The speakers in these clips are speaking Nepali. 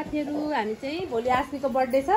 साथीहरु हामी चाहिँ भोलि आश्वीको बर्थडे छ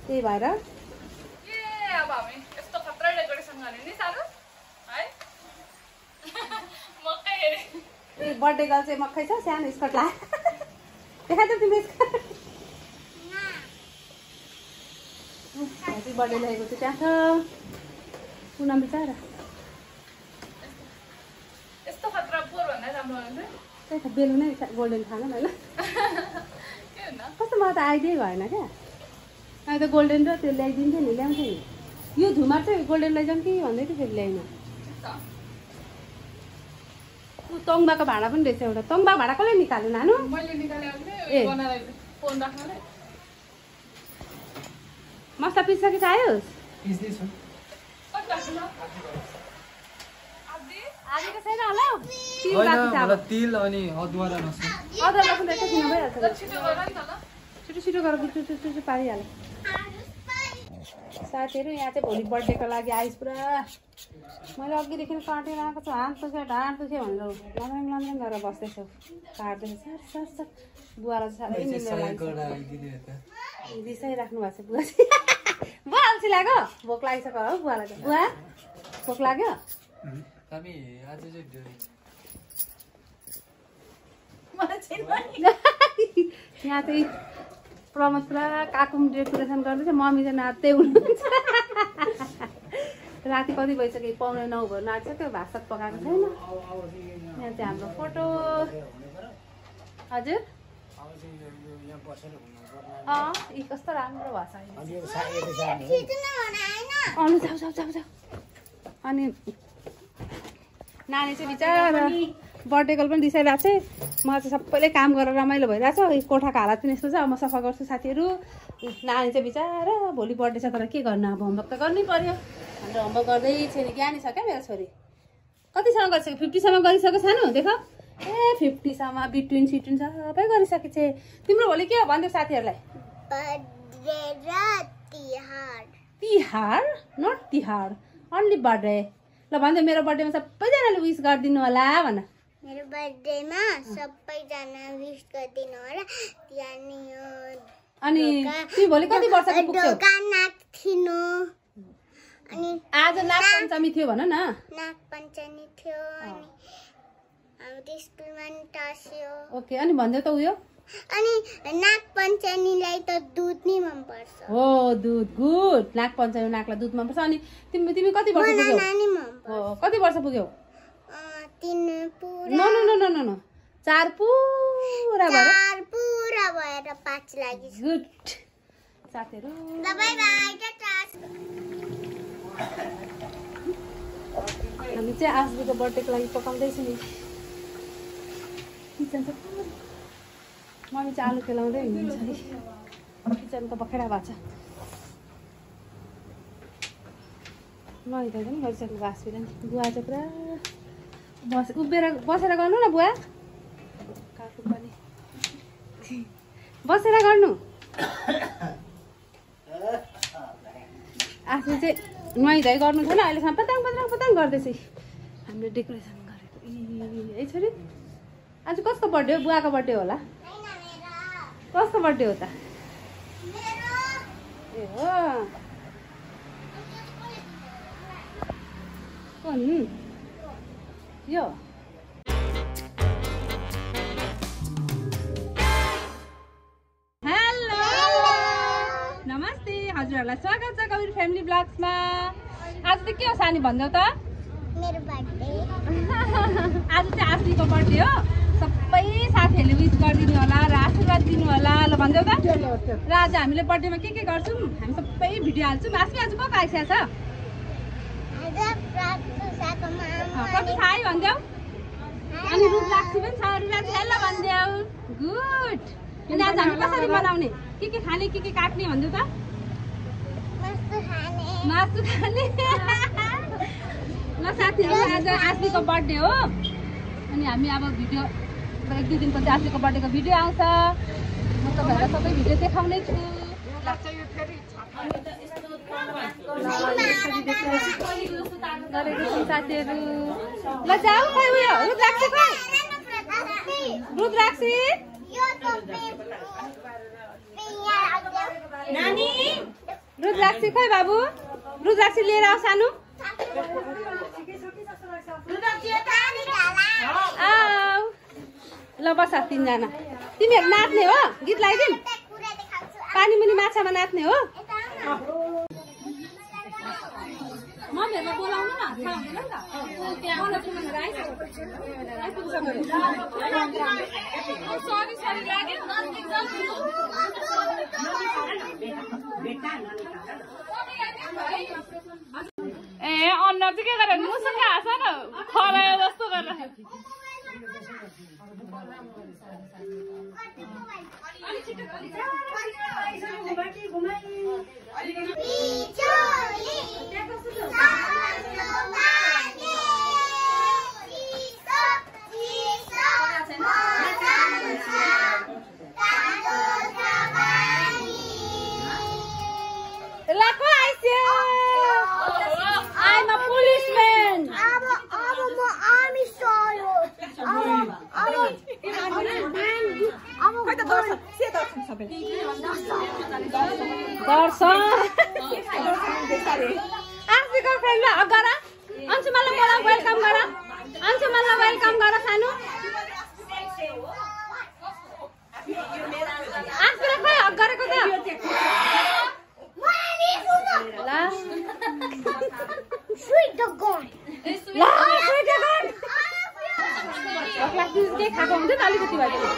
त्यही भएर अब हामी यस्तो खतरा डेकोरेसन गर्ने नि सानो है मक्कै हेरे ए बर्थडे गर्ल चाहिँ मक्कै छ सानो स्कर्ट ला देखाइ त तिम्रो स्कर्ट ह्यापी बर्थडे लेखेको चाहिँ त्यहाँ छ पुनम बिचारा यस्तो खतरा पोर भन्दा राम्रो हुन्छ त्यही त बेलु नै गोल्डन खानु होइन के हुन कस्तो मलाई त आइडियै भएन क्या अहिले त गोल्डन र त्यो ल्याइदिन्थ्यो नि ल्याउँथ्यो नि यो धुमा चाहिँ गोल्डन लैजाउँ कि भन्दै थियो फेरि ल्याइन तङ्बाको भाँडा पनि रहेछ एउटा तङ्बा भाँडा कसले निकाल्यो नानु मैले निकालेको ए। थिएँ बनाएर फोन राख्नलाई मसला पिसिसके चाहियो कति राख्नु आधी त छैन होला तिल होइन बाँकी छ अब। मलाई तिल अनि अदुवा र लसुन अदर लसुन त एकैछिन भइहाल्छ ल छिटो गर नि त ल छिटो छिटो गरेर चुचु पारिहाल्यो साथीहरू यहाँ चाहिँ भोलि बर्थडेको लागि आइस पुरा मैले अघिदेखि काटेर आएको छु हात दुख्यो ढाँड दुख्यो भनेर लम्ब्याङ लम्ब्याङ गरेर बस्दैछु काट्दैछु सर सर बुवालाई चाहिँ साह्रै निन्द्रा लाग्छ रिसाइराख्नु भएको छ बुवा चाहिँ बुवा अल्छी लाग्यो भोक लागिसक्यो हो बुवालाई चाहिँ बुवा भोक लाग्यो हामी आज चाहिँ यहाँ चाहिँ प्रमोद पुरा काकुम डेकोरेसन गर्दैछ मम्मी चाहिँ नाच्दै हुनुहुन्छ राति कति भइसक्यो 8:45 भयो नाचिसक्यो भात सात पकाएको छैन यहाँ चाहिँ हाम्रो फोटो हजुर यी कस्तो राम्रो भएको छ अनु जाऊ जाऊ जाऊ जाऊ अनि नानी चाहिँ बिचारा बर्थडे गर्ल पनि रिसाइरहेको छ म चाहिँ सबैले काम गरेर रमाइलो भइरहेको छ कोठाको हालत पनि यस्तो छ अब म सफा गर्छु साथीहरू नानी चाहिँ बिचारा भोलि बर्थडे छ तर के गर्नु अब होमवर्क त गर्नै पर्यो हाम्रो होमवर्क गर्दै छैन ज्ञानी छ क्या मेरो छोरी कतिसम्म गरिसक्यो 50सम्म गरिसक्यो सानो देख ए 50सम्म बिट्विन सिट्विन सबै गरिसकेको छ तिम्रो भोलि के हो भन्दै साथीहरूलाई Tihar not Tihar only birthday ल भन्दै मेरो बर्थडेमा सबैजनाले विश गरिदिनु होला भन मेरो बर्थडेमा सबैजना विश गरिदिनु होला तिहानी अनि तिमी भोलि कति वर्षको पुग्छौ अनि आज नाग पञ्चमी थियो भन न नाग पञ्चमी थियो अनि हाम्रो स्कुलमा नि टास्यो ओके अनि भन्दै त उयो अनि नाग पञ्चमीलाई त दुध नि मन पर्छ हो दुध गुड नाग पञ्चमी नागलाई दुध मनपर्छ अनि तिमी तिमी कति वर्ष पुग्यौ नानी मन हो कति वर्ष पुग्यौ 3 पुरा no no no no no no 4 पुरा भएर 4 पुरा भएर 5 लागि गुड साथीहरु ल बाइ बाइ टाटा हामी चाहिँ आश्वीको बर्थडेको लागि पकाउँदैछु नि किचन त मम्मी चाहिँ आलु केलाउँदै हुनुहुन्छ नि किचन त बखेडा भएको छ नुहाइधुवाइ पनि गरिसकेको आश्वीले नि बुवा चाहिँ पुरा बसेर गर्नु न बुवा काकु पनि बसेर गर्नु आश्वी चाहिँ नुहाइधुवाइ गर्नु छैन अहिलेसम्म पताङ पताङ पताङ गर्दैछ हामीले डेकोरेसन गरेको ए छोरी आज कसको बर्थडे हो बुवाको बर्थडे होला कसको बर्थडे हो त ए हो कुन यो हेलो नमस्ते हजुरहरूलाई स्वागत छ कबीर फ्यामिली ब्लग्समा आज त के हो सानी भन्देऊ त मेरो बर्थडे आज चाहिँ आश्वीको बर्थडे हो सबै साथीहरूले विश गरिदिनु होला र आशीर्वाद दिनु होला ल भन्देऊ त र आज हामीले बर्थडेमा के गर्छौँ हामी सबै भिडियो हाल्छौँ आश्वी आज को आइसकेको छ कति थाहै भन्देऊ अनि रुप लाग्छु पनि छ रुप हेलो भन्देऊ गुड अनि आज हामी कसरी बनाउने के खाने के काट्ने भन्देऊ त मासु खाने ल साथीहरू आज आश्वीको बर्थडे हो अनि हामी अब भिडियो 1-2 दिनपछि आश्वीको बर्थडेको भिडियो आउँछ म तपाईँहरूलाई सबै भिडियो देखाउने छु साथीहरू ल जाऊ खै उयो रुद्राक्षी खै रुद्राक्षी रुद्राक्षी खोइ बाबु रुद्राक्षी लिएर आऊ सानो आऊ ल बस 3 जना तिमीहरु नाच्ने हो गीत लगाइदिम पानी मुनि माछामा नाच्ने हो मम्मीहरुलाई बोलाउनु न सरी लाग्यो ए अनुहार चाहिँ के गरेर मुसुक्क हाँस न खरायो जस्तो गरेर I'm a policeman. I'm army soldier. Aashviको फ्रेन्डलाई हक गर अन्सुमललाई मलाई वेलकम गर अन्सुमललाई वेलकम गर सानो आफूलाई खोइ हक गरेको त ल Sweet the gun. ल स्वीट गर क्लास के खाएको हुन्छ नि अलिकति भए पनि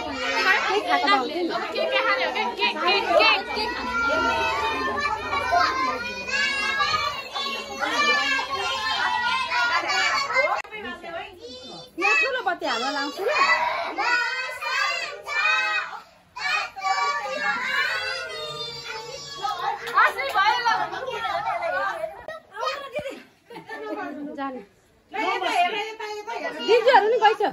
के खाएको हुन्छ नि के खाने हो के यहाँ ठुलो बत्ती हाल्न लाउँछु ल जाने दिदीहरु नि गइछ न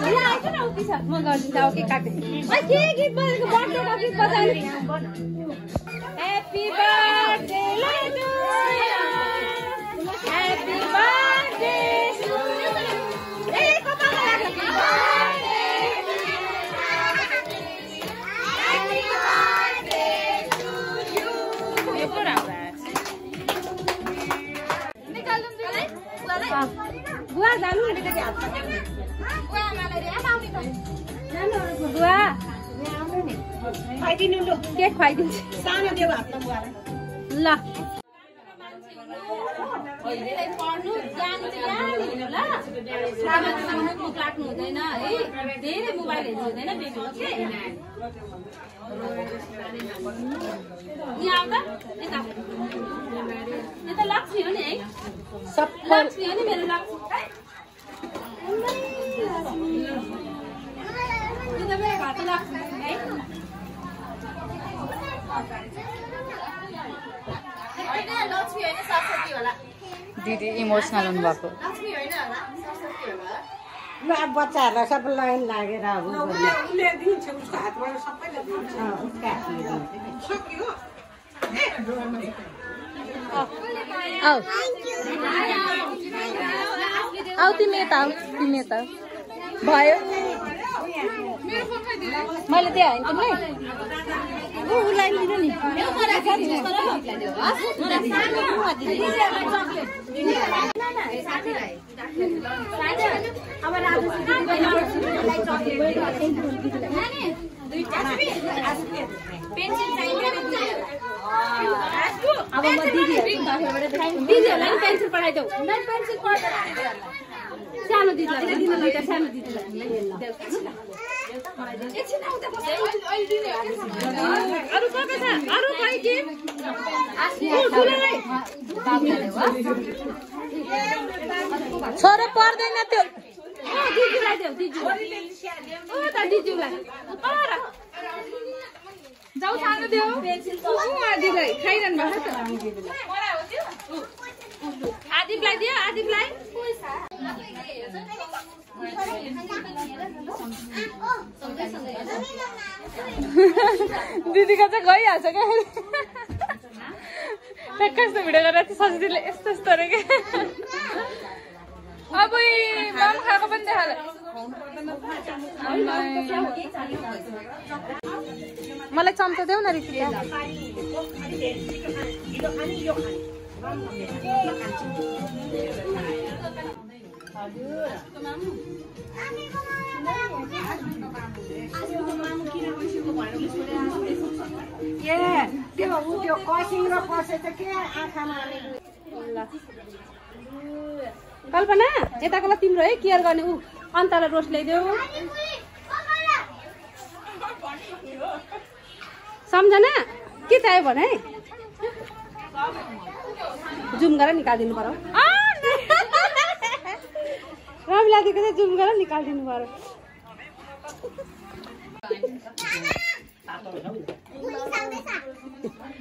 यहाँ आइछ न उति छ म गर्दिन्छु अब के काट्दै के गीत बजेको बर्थडेको गीत बजाउने happy birthday to you happy birthday to you ए कपालमा लाग्यो ह्यापी बर्थडे टु यु यो पो राम्रो बुवा जानु बुवा खाइदिनु लु के खुवाइदिन्छु सानो देऊ हातमा बुवालाई ल पढ्नु जानु चाहिँ यहाँनिर ल सामाजिक मुख लाग्नु हुँदैन है धेरै मोबाइल हेर्नु हुँदैन बेबीको के यहाँ आउँदा यता लक्ष्मी हो नि है लक्ष्मी हो नि मेरो लक्ष्मी यो त मेरो घरको लक्ष्मी है लक्ष्मी होइन सरस्वती होला दिदी इमोसनल हुनुभएको लक्ष्मी होइन होला सरस्वती होला ल बच्चाहरूलाई सबै लाइन लागेर अब उसले दिन्छ उसको हातबाट सबैले दिन्छ उसका हातले सक्यो आऊ तिमी यता आऊ तिमी यता भयो मैले त्यहाँ होइन तिमीले उसलाई लिनु नि अब म दिदीहरूलाई नि पेन्सिल पठाइदेऊ सानो दिदीलाई सानो दिदीलाई अरू को छ अरू खै के छोरो पर्दैन त्यो दिदीलाई देऊ दिदीलाई दिदीलाई जाऊ सानो देऊ दिदीलाई खाइरहनु भएको आदिपलाई दियो आदिपलाई दिदीको चाहिँ गइहाल्छ क्या कस्तो भिडियो गरेर सजिलो यस्तो यस्तो अरे क्या अब मम खाएको पनि देखाले मलाई चम्चा देऊ न रिसिका त्यो कसिङ र कसे चाहिँ के आँखामा कल्पना यताकोलाई तिम्रो है केयर गर्ने ऊ अन्तलाई रोस्ट ल्याइदेऊ सम्झना के चाहियो भने जुम गरेर निकालिदिनु पर्यो रमिला दिएको चाहिँ जुम गरेर निकालिदिनु पर्यो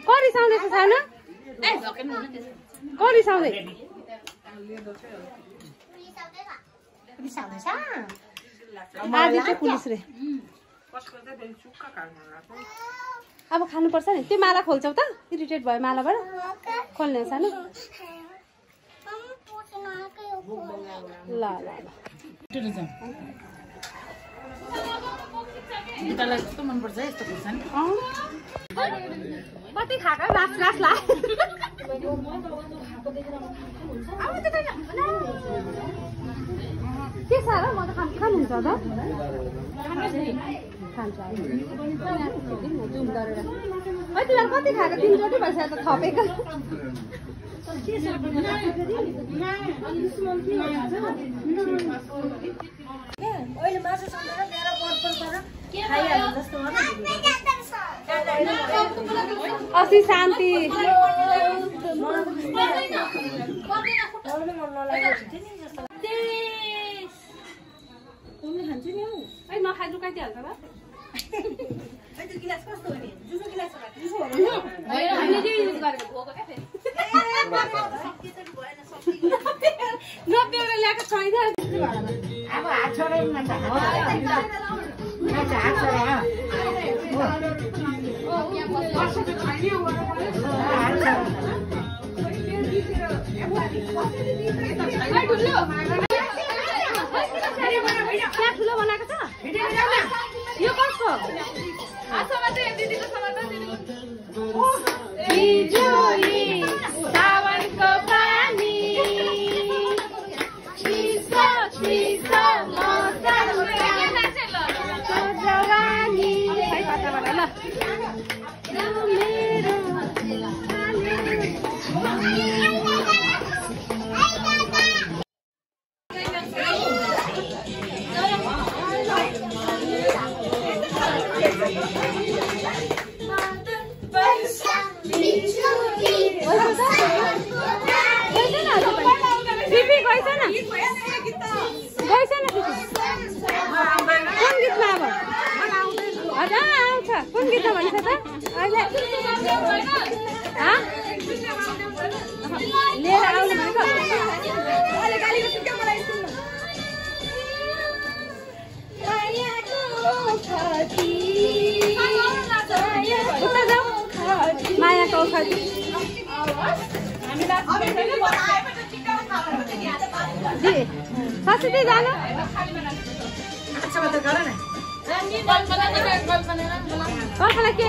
को रिसाउँदैछ सानो को रिसाउँदै आदि चाहिँ पुलिस रे अब खानुपर्छ नि त्यो माला खोल्छौ त इरिटेट भयो मालाबाट खोल्ने सानो ल ल गीतालाई कस्तो मनपर्छ यस्तो खुर्सानी कति खाएको लास लास ला के साह्रो म त खानुहुन्छ त खान्छ जुम गरेर तिमीहरू कति खाएको 3 चोटि भइसक्यो त थपेको अहिले मासु सम्झेर ल्याएर पर्पल गरेर खाइहाल्नु जस्तो हो अस्ति शान्ति नखाइ लुकाइदिइहाल्छ ल नब्बेवटा ल्याएको छैन अब हात छोडेर हात ठुलो बनाएको छ यो कसको सावनको पानी कुन गीतमा भन्छ त अहिले लिएर आउनु भनेको मायाको खती ससी जानु कल्पना के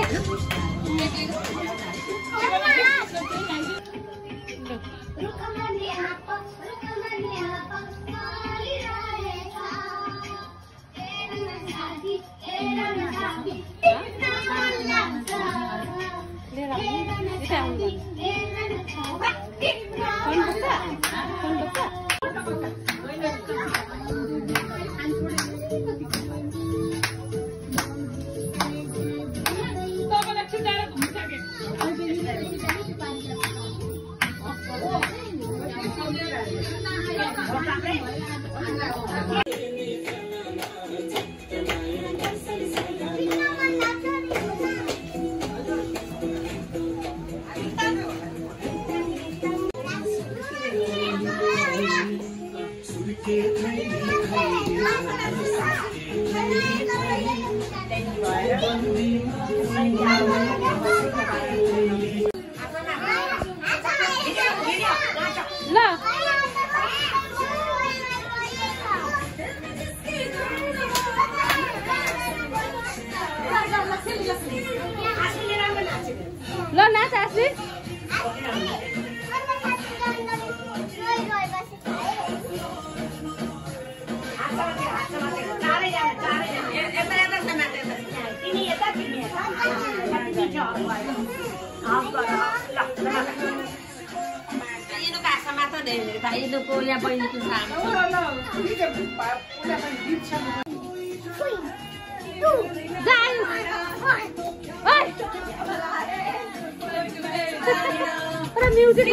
आश्वी भाइलोको यहाँ बहिनीको म्युजिक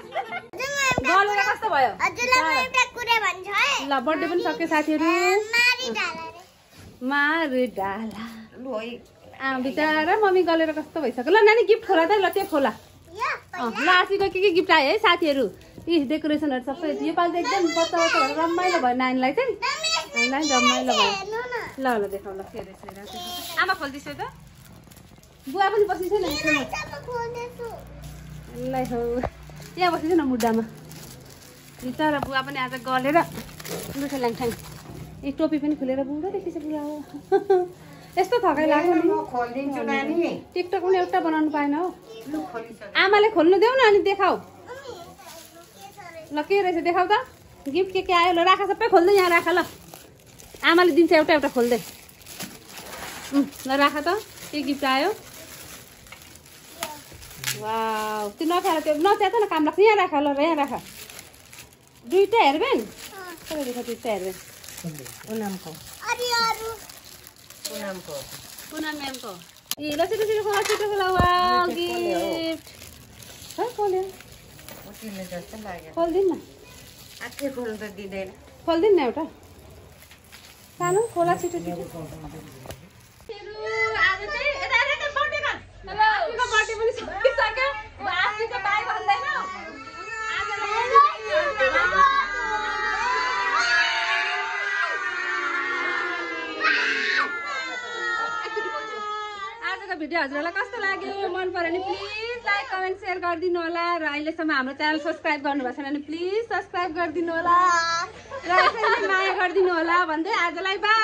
गलेर कस्तो भयो ल बर्थडे पनि सक्यो साथीहरु मारे डाला बिचारा मम्मी गलेर कस्तो भइसक्यो ल नानी गिफ्ट खोला त ल त्यो खोला ल आशीको के गिफ्ट आयो है साथीहरु यी डेकोरेसनहरु सबै यो पालि त एकदम बच्चा बच्चा भएर रमाइलो भयो नानीलाई चाहिँ नानीलाई रमाइलो भयो ल ल देखाउ ल के रहेछ आमा खोल्दिसौ त बुवा पनि बसिछ नि ल हो यहाँ बसिछ न मुड्डामा बिचारा बुवा पनि आज गलेर दुःख ल्याङठाङ ए टोपी पनि खुलेर बुढो देखिछ बुवा यस्तो थकाइ लाग्यो नि टिकटक पनि एउटा बनाउनु पाएन हो आमाले खोल्नु देऊ न अनि देखाऊ ल के रहेछ देखाऊ त गिफ्ट के आयो ल राख सबै खोल्दै यहाँ राख ल आमाले दिन्छ एउटा एउटा खोल्दै ल राख त के गिफ्ट आयो वाउ त्यो नखाएर त्यो नच्या त न काम लाग्छ यहाँ राख ल यहाँ राख दुईटा हेर्बेन सबै देखा दुईटा हेर्बेन पुनमको पुनम म्यामको ए ल छिटो खोला वाउ गिफ्ट है खोल्यो खोल्दिन न खोल्दिन न एउटा सानो खोला छिटो आज चाहिँ आशीको बर्थडे पनि सकिसक्यो आशीको भाइ भन्दैन आजको भिडियो हजुरलाई कस्तो लाग्यो मन पर्यो भने प्लिज लाइक कमेन्ट सेयर गरिदिनु होला र अहिलेसम्म हाम्रो च्यानल सब्स्क्राइब गर्नुभएको छैन भने प्लिज सब्स्क्राइब गरिदिनु होला र यसरी माया गरिदिनु होला भन्दै आजलाई बाइ।